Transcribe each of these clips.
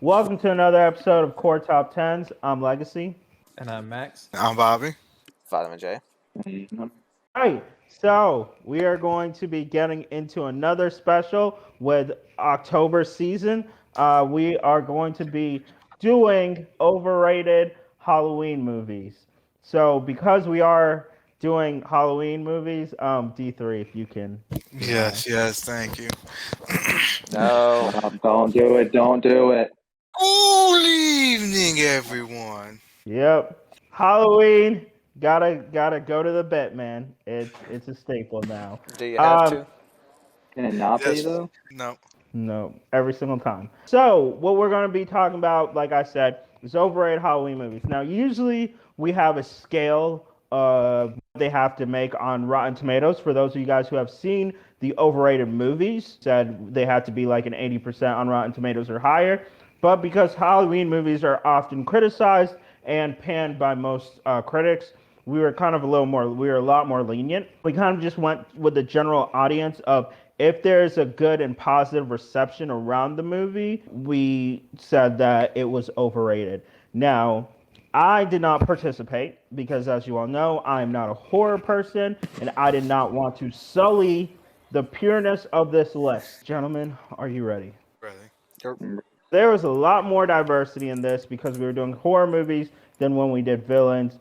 Welcome to another episode of Core Top Tens. I'm Legacy. And I'm Max. I'm Bobby. Vitamin J. Right, so we are going to be getting into another special with October season. We are going to be doing overrated Halloween movies. So because we are doing Halloween movies, D3, if you can. Yes, thank you. No. Don't do it. Don't do it. Good evening, everyone. Yep. Halloween, gotta go to the bet, man. It's a staple now. Do you have to? Can it not be Yes. though? No. No, every single time. So, what we're going to be talking about, like I said, is overrated Halloween movies. Now, usually we have a scale of what they have to make on Rotten Tomatoes. For those of you guys who have seen the overrated movies, said they had to be like an 80% on Rotten Tomatoes or higher. But because Halloween movies are often criticized and panned by most critics, we were kind of we were a lot more lenient. We kind of just went with the general audience of if there's a good and positive reception around the movie, we said that it was overrated. Now, I did not participate because, as you all know, I'm not a horror person and I did not want to sully the pureness of this list. Gentlemen, are you ready? Really? There was a lot more diversity in this because we were doing horror movies than when we did villains.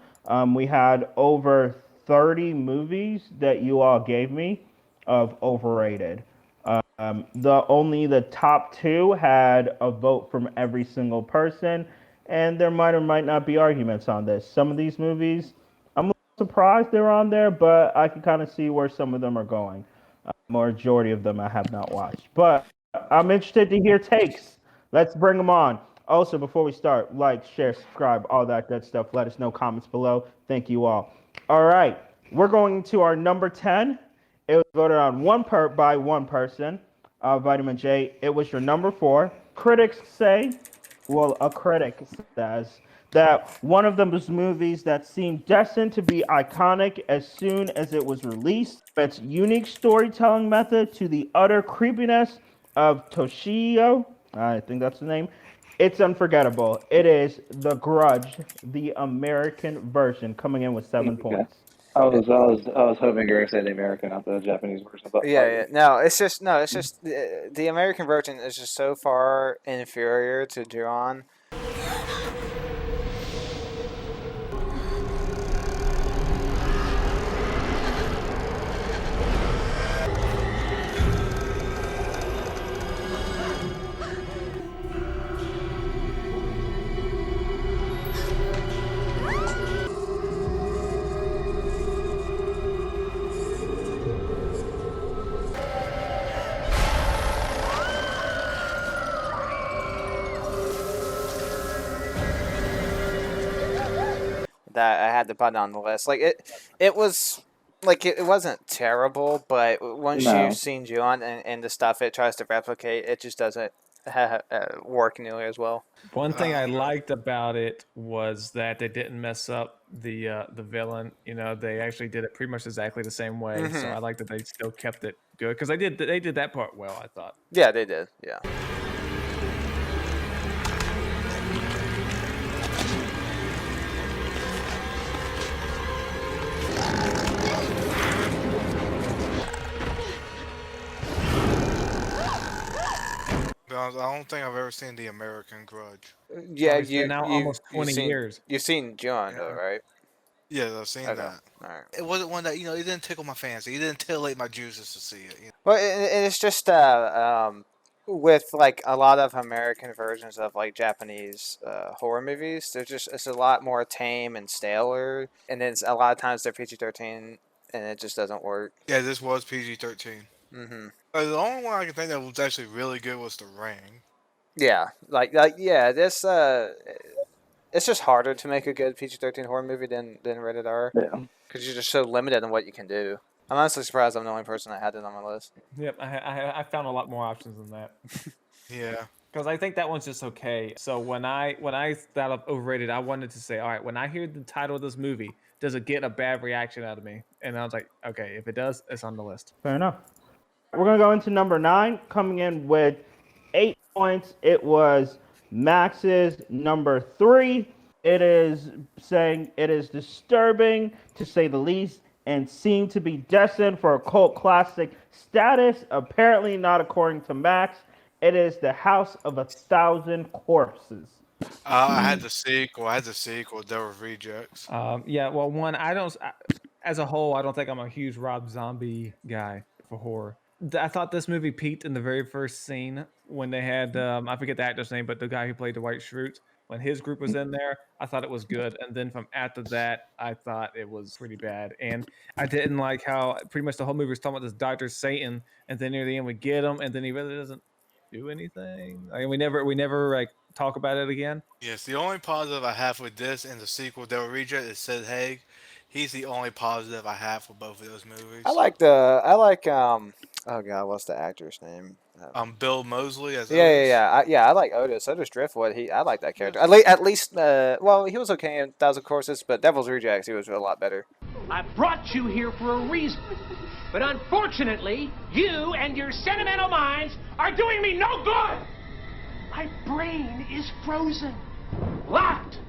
We had over 30 movies that you all gave me of overrated. The top two had a vote from every single person, and there might or might not be arguments on this. Some of these movies, I'm a little surprised they're on there, but I can kind of see where some of them are going. Majority of them I have not watched, but I'm interested to hear takes. Let's bring them on. Also, before we start, like, share, subscribe, all that good stuff. Let us know comments below. Thank you all. All right, we're going to our number 10. It was voted on by one person, Vitamin J. It was your number 4. Critics say, well, a critic says that one of those movies that seemed destined to be iconic as soon as it was released. Its unique storytelling method to the utter creepiness of Toshio, I think that's the name. It's unforgettable. It is The Grudge, the American version, coming in with 7 points. I was hoping you were gonna say the American, not the Japanese version. But Yeah. No, it's just the American version is just so far inferior to Ju-on. That I had to put on the list. Like it was like it wasn't terrible, but once No. you've seen Ju-on and the stuff it tries to replicate, it just doesn't work nearly as well. One thing I liked about it was that they didn't mess up the villain. You know, they actually did it pretty much exactly the same way. So I like that they still kept it good because they did that part well, I thought. Yeah, they did. Yeah. I don't think I've ever seen The American Grudge. Yeah, It's been now almost 20 years. You've seen Ju-on though, Yeah. right? Yes, I've seen Okay. that. All right. It wasn't one that, it didn't tickle my fancy. It didn't titillate my juices to see it. Well, and it's just with like a lot of American versions of like Japanese horror movies, it's a lot more tame and staler, and then a lot of times they're PG-13, and it just doesn't work. Yeah, this was PG-13. Mm-hmm. The only one I can think that was actually really good was The Ring. Yeah, this it's just harder to make a good PG-13 horror movie than rated R yeah, because you're just so limited in what you can do. I'm honestly surprised I'm the only person that had it on my list. Yep, I found a lot more options than that Yeah. because I think that one's just okay. So when I thought of overrated, I wanted to say, all right, when I hear the title of this movie, does it get a bad reaction out of me? And I was like, okay, if it does, it's on the list. Fair enough. We're going to go into number 9, coming in with 8 points. It was Max's number 3. It is saying it is disturbing to say the least and seem to be destined for a cult classic status. Apparently not according to Max. It is The House of a Thousand Corpses. I had the sequel. I had the sequel. Devil Rejects. Yeah, well, one, as a whole, I don't think I'm a huge Rob Zombie guy for horror. I thought this movie peaked in the very first scene when they had, I forget the actor's name, but the guy who played the White Shroot, when his group was in there, I thought it was good. And then from after that, I thought it was pretty bad. And I didn't like how pretty much the whole movie was talking about this Dr. Satan, and then near the end we get him, and then he really doesn't do anything. I mean, we never like talk about it again. Yes, the only positive I have with this and the sequel, Devil Reject, is Sid Haig. He's the only positive I have for both of those movies. I like oh god, what's the actor's name? Bill Moseley as Yeah, Otis. I like Otis Driftwood. I like that character. At least, well, he was okay in Thousand Courses, but Devil's Rejects, he was a lot better. I brought you here for a reason. But unfortunately, you and your sentimental minds are doing me no good. My brain is frozen. Locked.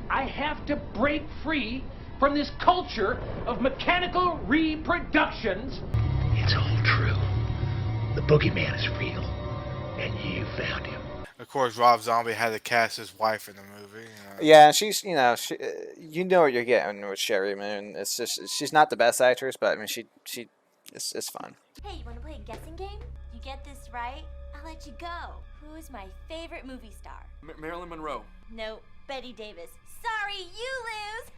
I have to break free from this culture of mechanical reproductions. It's all true. The boogeyman is real. And you found him. Of course, Rob Zombie had to cast his wife in the movie. Yeah, and she's, you know what you're getting with Sherry Moon. It's just, she's not the best actress, but I mean, it's fun. Hey, you want to play a guessing game? You get this right, I'll let you go. Who is my favorite movie star? Marilyn Monroe. No, Betty Davis. Sorry, you lose.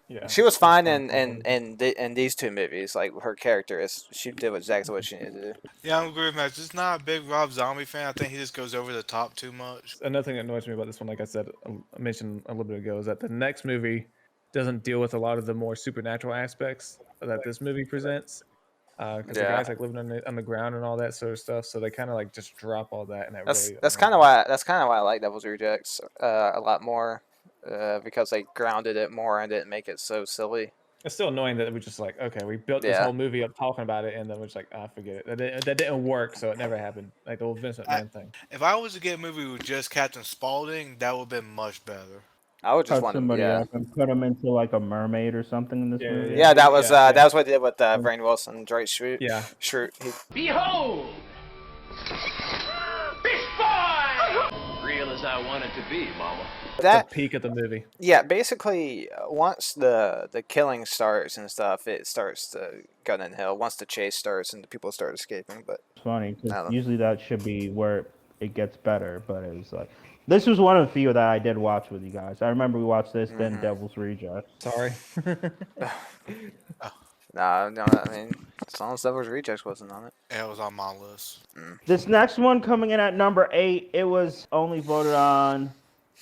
Yeah, She was fine in these two movies. Like, her character she did exactly what she needed to do. Yeah, I'm agree with Matt. Just not a big Rob Zombie fan. I think he just goes over the top too much. another thing that annoys me about this one, like I said, I mentioned a little bit ago, is that the next movie doesn't deal with a lot of the more supernatural aspects that this movie presents. Because the Yeah. guy's like living on the ground and all that sort of stuff, so they kind of like just drop all that, and That's really that's annoys kind of why I like Devil's Rejects a lot more, because they grounded it more and didn't make it so silly. It's still annoying that we just like, okay, we built this Yeah. whole movie up talking about it, and then we're just like, forget it. That didn't work, so it never happened. Like the old Vincent Mann thing. If I was to get a movie with just Captain Spaulding, that would have been much better. I would just Cut want to, somebody yeah. up and put him into like a mermaid or something in this Yeah, movie. Yeah, that was Yeah. that was what they did with Rainn Wilson, Drake Schrute. Yeah. Schrute. Behold! Fish boy! Real as I want it to be, mama. That The peak of the movie. Yeah, basically, once the killing starts and stuff, it starts to go downhill. Once the chase starts and the people start escaping, but It's funny I because don't know. usually that should be where it gets better, but it was like this was one of the few that I did watch with you guys. I remember we watched this, then Devil's Rejects. Sorry. no, I mean, as long as Devil's Rejects wasn't on it. Yeah, it was on my list. This next one coming in at number 8, it was only voted on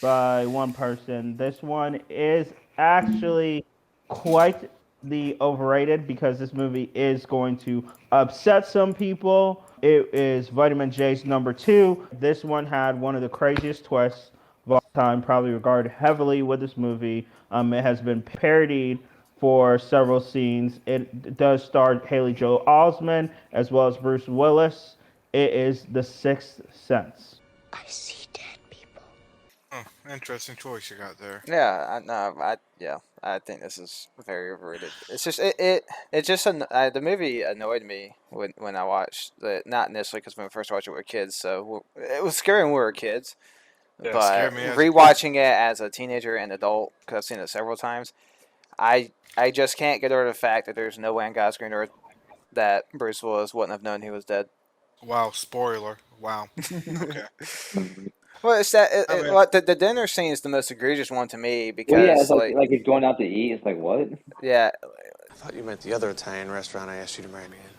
by one person. This one is actually quite the overrated because this movie is going to upset some people. It is Vitamin J's number 2. This one had one of the craziest twists of all time, probably regarded heavily with this movie. It has been parodied for several scenes. It does star Haley Joel Osment as well as Bruce Willis. It is The Sixth Sense. I see dead people. Interesting choice you got there. Yeah, I think this is very overrated. It's just the movie annoyed me when I watched it. Not initially because when we first watched it we were kids, so it was scary when we were kids. Yeah, it But scared me as a rewatching it as a teenager and adult, because I've seen it several times, I just can't get over the fact that there's no way on God's green earth that Bruce Willis wouldn't have known he was dead. Wow, spoiler. Wow. Okay. Well, it's that I mean- the dinner scene is the most egregious one to me because Well, yeah, it's like he's going out to eat. It's like, what? yeah, I thought you meant the other Italian restaurant I asked you to marry me in.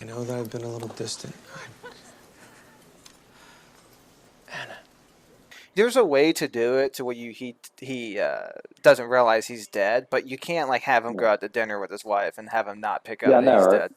I know that I've been a little distant. Anna. there's a way to do it to where he doesn't realize he's dead, but you can't like have him go out to dinner with his wife and have him not pick up Yeah, I that know, he's right? dead.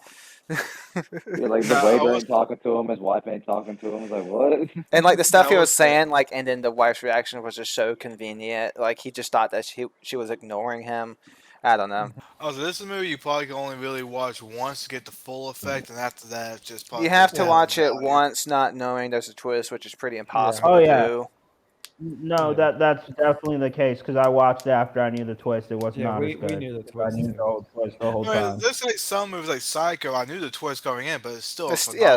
Yeah, like the No, I waiter was- ain't talking to him, his wife ain't talking to him. It's like, what? And like the stuff That he was was- saying, like, and then the wife's reaction was just so convenient. Like he just thought that she was ignoring him, I don't know. Oh, so this is a movie you probably can only really watch once to get the full effect, and after that, it's just probably You have goes to down watch in it value. once, not knowing there's a twist, which is pretty impossible Oh to yeah. do. No, Yeah. that's definitely the case because I watched it after I knew the twist. It was Yeah, not as we good. knew the 'Cause I twist knew too. the whole twist the whole I mean, time. there's like some movies like Psycho. I knew the twist going in, but it's still a It's phenomenal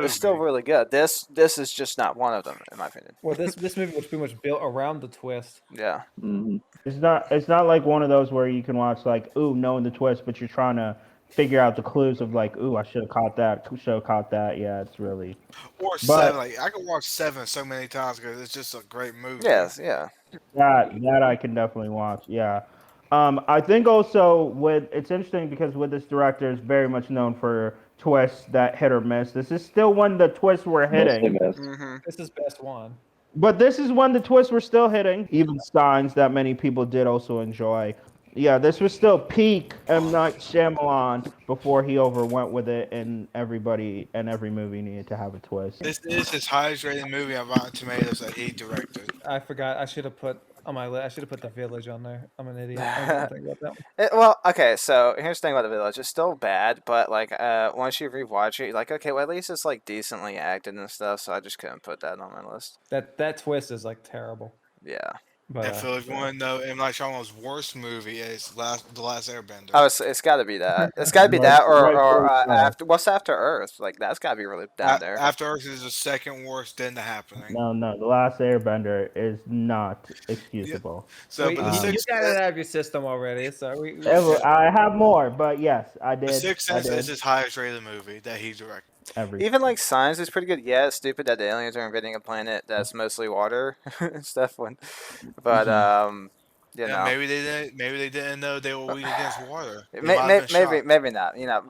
it's still movie. really good. This is just not one of them, in my opinion. Well, this movie was pretty much built around the twist. Yeah. Hmm. It's not like one of those where you can watch like ooh knowing the twist, but you're trying to figure out the clues of like ooh I should have caught that, should have caught that. Yeah, it's really. Or Seven. But Like I could watch Seven so many times because it's just a great movie. Yes. Yeah. that I can definitely watch. Yeah. I think also with it's interesting because with this director is very much known for twists that hit or miss. This is still one the twists were Mostly hitting. missed. Mm-hmm. This is best one. But this is when the twists were still hitting. Even signs that many people did also enjoy. Yeah, this was still peak M. Night Shyamalan before he overwent with it, and everybody and every movie needed to have a twist. This is his highest rated movie on Rotten Tomatoes that he directed. I forgot. I should have put on my list. I should have put The Village on there. I'm an idiot. I didn't think about that one. Well, okay. So here's the thing about The Village. It's still bad, but like once you rewatch it, you're like, okay, well at least it's like decently acted and stuff. So I just couldn't put that on my list. That twist is like terrible. Yeah. But And Phil, if you want to know M. Night Shyamalan's worst movie is The Last Airbender. Oh, it's got to be that. It's got to be that, or Rightfully so. after what's After Earth? Like that's got to be really down there. After Earth is the second worst, then The Happening. No, The Last Airbender is not excusable. So, Wait, but the you Sixth got it Sense, out of your system already. So we I have more, but yes, I did. the Sixth I Sense did is his highest rated movie that he directed. every. Even like Signs is pretty good. Yeah, it's stupid that the aliens are invading a planet that's mostly water and stuff. But you Yeah, know, maybe they didn't know they were weak against water. They May- might may- have been maybe shocked. maybe not. You know,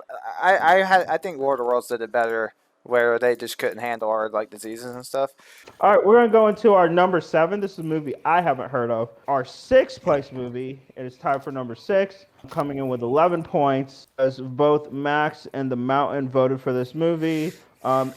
I think War of the Worlds did it better, where they just couldn't handle our like diseases and stuff. All right, we're gonna go into our number 7. This is a movie I haven't heard of. Our 6th place movie. It is time for number 6, coming in with 11 points. As both Max and The Mountain voted for this movie.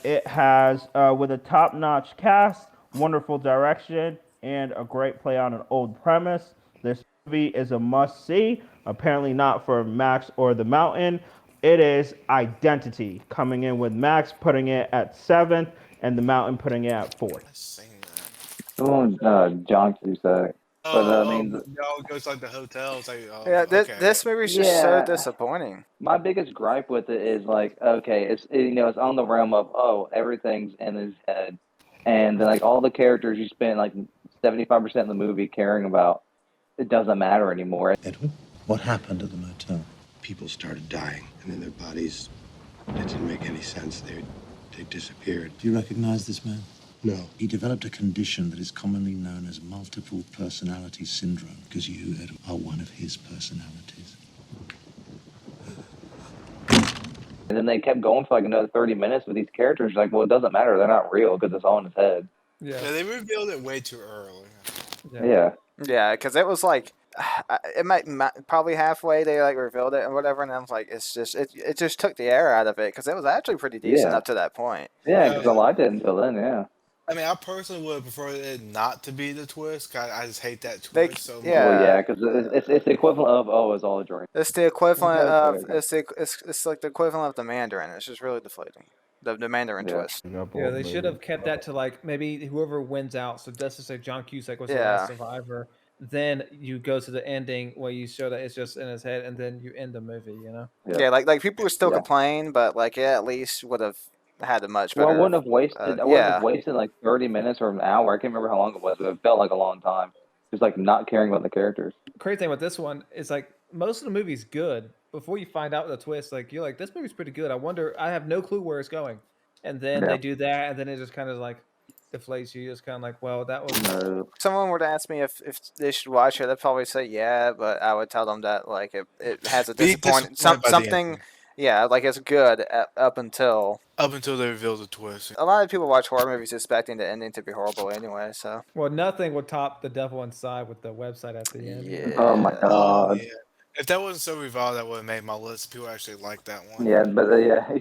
It has with a top-notch cast, wonderful direction, and a great play on an old premise. This movie is a must-see. Apparently not for Max or The Mountain. It is Identity, coming in with Max putting it at 7th and The Mountain putting it at 4th. I've seen that. The one John Cusack. But I mean, no, it goes like the hotel. It's like, oh, Yeah, okay. this movie's just so Yeah. disappointing. my biggest gripe with it is like, okay, it's on the realm of everything's in his head, and then like all the characters you spend like 75% of the movie caring about, it doesn't matter anymore. Edward, what happened at the motel? People started dying, and then their bodies, it didn't make any sense. They disappeared. Do you recognize this man? No. He developed a condition that is commonly known as multiple personality syndrome, because you, Edward, are one of his personalities. And then they kept going for like another 30 minutes with these characters. Like, well, it doesn't matter. They're not real because it's all in his head. Yeah, they revealed it way too early. Yeah. Yeah, because it was like it might probably halfway they like revealed it and whatever, and I was like, it's just it just took the air out of it because it was actually pretty decent Yeah. up to that point. Yeah, because I liked it until then, yeah. I mean, I personally would prefer it not to be the twist. 'Cause I just hate that twist They- so much. yeah. Well, yeah, because it's the equivalent of, it's all a dream. It's the equivalent Okay, of it's like the equivalent of the Mandarin. It's just really deflating. The Mandarin Yeah. twist. Yeah, they should have kept that to like maybe whoever wins out. So let's just say John Cusack was the Yeah. last survivor. Then you go to the ending where you show that it's just in his head, and then you end the movie. You know? Yeah, like people would still Yeah. complain, but like it at least would have had a much better. Well, I wouldn't have wasted. I wouldn't yeah. have wasted like 30 minutes or an hour. I can't remember how long it was, but it felt like a long time. Just like not caring about the characters. Crazy thing with this one is like most of the movie's good. Before you find out the twist, like you're like, this movie's pretty good. I wonder. I have no clue where it's going, and then Yeah. they do that, and then it just kind of like deflates you. It's kind of like, well, that was. No. If someone were to ask me if they should watch it, I'd probably say yeah, but I would tell them that like it has a Be disappointing disappointed by the something. ending. Yeah, like it's good up until Up until they reveal the twist. a lot of people watch horror movies expecting the ending to be horrible anyway. So Well, nothing would top The Devil Inside with the website at the end. yeah. Oh my god. Yeah. If that wasn't so revolved, that would have made my list. People actually like that one. Yeah, but yeah,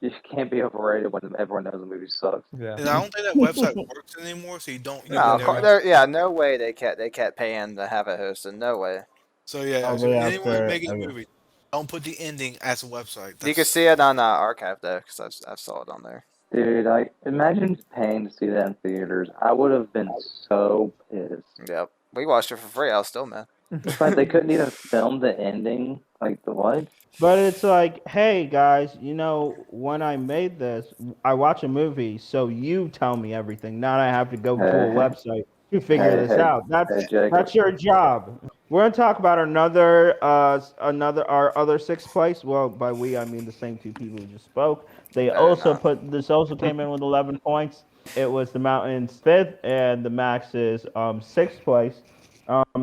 you can't be overrated when everyone knows the movie sucks. Yeah. And I don't think that website works anymore, so you don't. You No, can never- no way they kept paying to have it hosted. No way. So yeah, so Probably anyone after. making a movie, don't put the ending as a website. You can That's see it on Archive though, because I saw it on there. Dude, I imagine paying to see that in theaters. I would have been so pissed. Yep, we watched it for free. I was still mad. It's like they couldn't even film the ending. Like the what? But it's like, hey guys, when I made this, I watch a movie, so you tell me everything. Not I have to go to a Hey, website to figure hey, this hey, out. That's hey, Jacob. that's your job. We're gonna talk about another our other sixth place. Well, by we I mean the same two people who just spoke. They No, you're also not. put this also came in with 11 points. It was the Mountains fifth, and the Max's sixth place.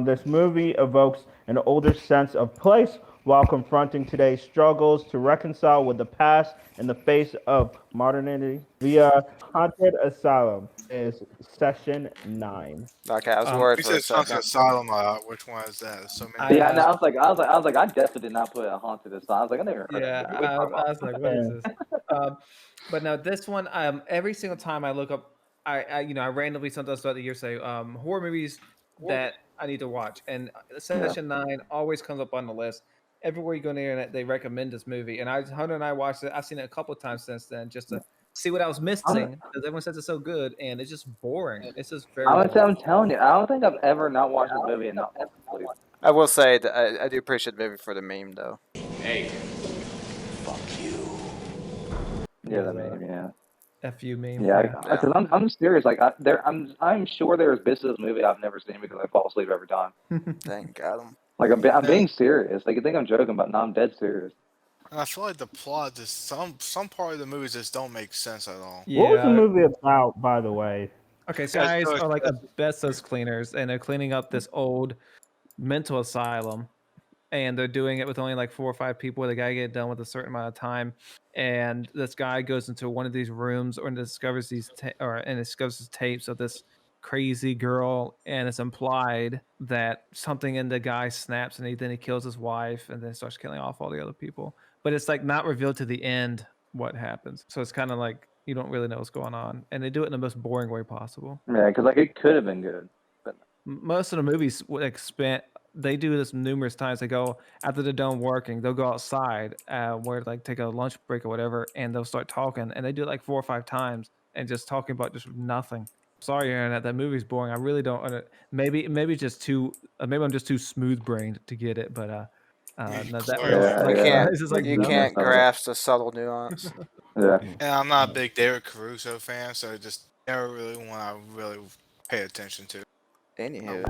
This movie evokes an older sense of place while confronting today's struggles to reconcile with the past in the face of modernity. The Haunted Asylum is session 9. Okay, I was Um, worried you for a said something second. asylum. Which one is that? There's so many. I Yeah, no, I was like, I definitely did not put a haunted asylum. I was like, I never heard of Yeah, that movie. What are you talking I about? was like, what is this? Um, but no, this one, every single time I look up, I randomly sometimes throughout the year say horror movies that I need to watch, and Yeah. Session 9 always comes up on the list. Everywhere you go on the internet, they recommend this movie, and Hunter and I watched it. I've seen it a couple of times since then, just to see what I was I'm, missing, because everyone says it's so good, and it's just boring. It's just very I'm, boring. I'm telling you, I don't think I've ever not watched this movie and not fallen asleep. I will say that I do appreciate the movie for the meme though. Hey, Yeah, the meme. Yeah. FU meme. Yeah, Yeah. because I'm serious. Like I'm sure there's bits of this movie I've never seen because I fall asleep every time. Dang, got him. Like I'm Yeah. being serious. Like you think I'm joking, but no, I'm dead serious. And I feel like the plot just some part of the movies just don't make sense at all. What was the Yeah. movie about, by the way? Okay, so Yeah, guys so are like it's- asbestos cleaners, and they're cleaning up this old mental asylum, and they're doing it with only like 4 or 5 people. The guy get done with a certain amount of time, and this guy goes into one of these rooms and discovers discovers these tapes of this crazy girl, and it's implied that something in the guy snaps, and then he kills his wife, and then starts killing off all the other people. But it's like not revealed to the end what happens, so it's kind of like you don't really know what's going on, and they do it in the most boring way possible. Yeah, because like it could have been good, but Most of the movies they do this numerous times. They go after they're done working, they'll go outside where like take a lunch break or whatever, and they'll start talking, and they do it like 4 or 5 times and just talking about just nothing. Sorry, Aaron, that movie's boring. I really don't. Maybe it's just too. Maybe I'm just too smooth brained to get it. But no, that Clearly. was Yeah, like yeah. it's just like You Yeah, nothing. can't that's not it. grasp the subtle nuance. Yeah. and I'm not a big David Caruso fan, so just never really one I really pay attention to. Anywho.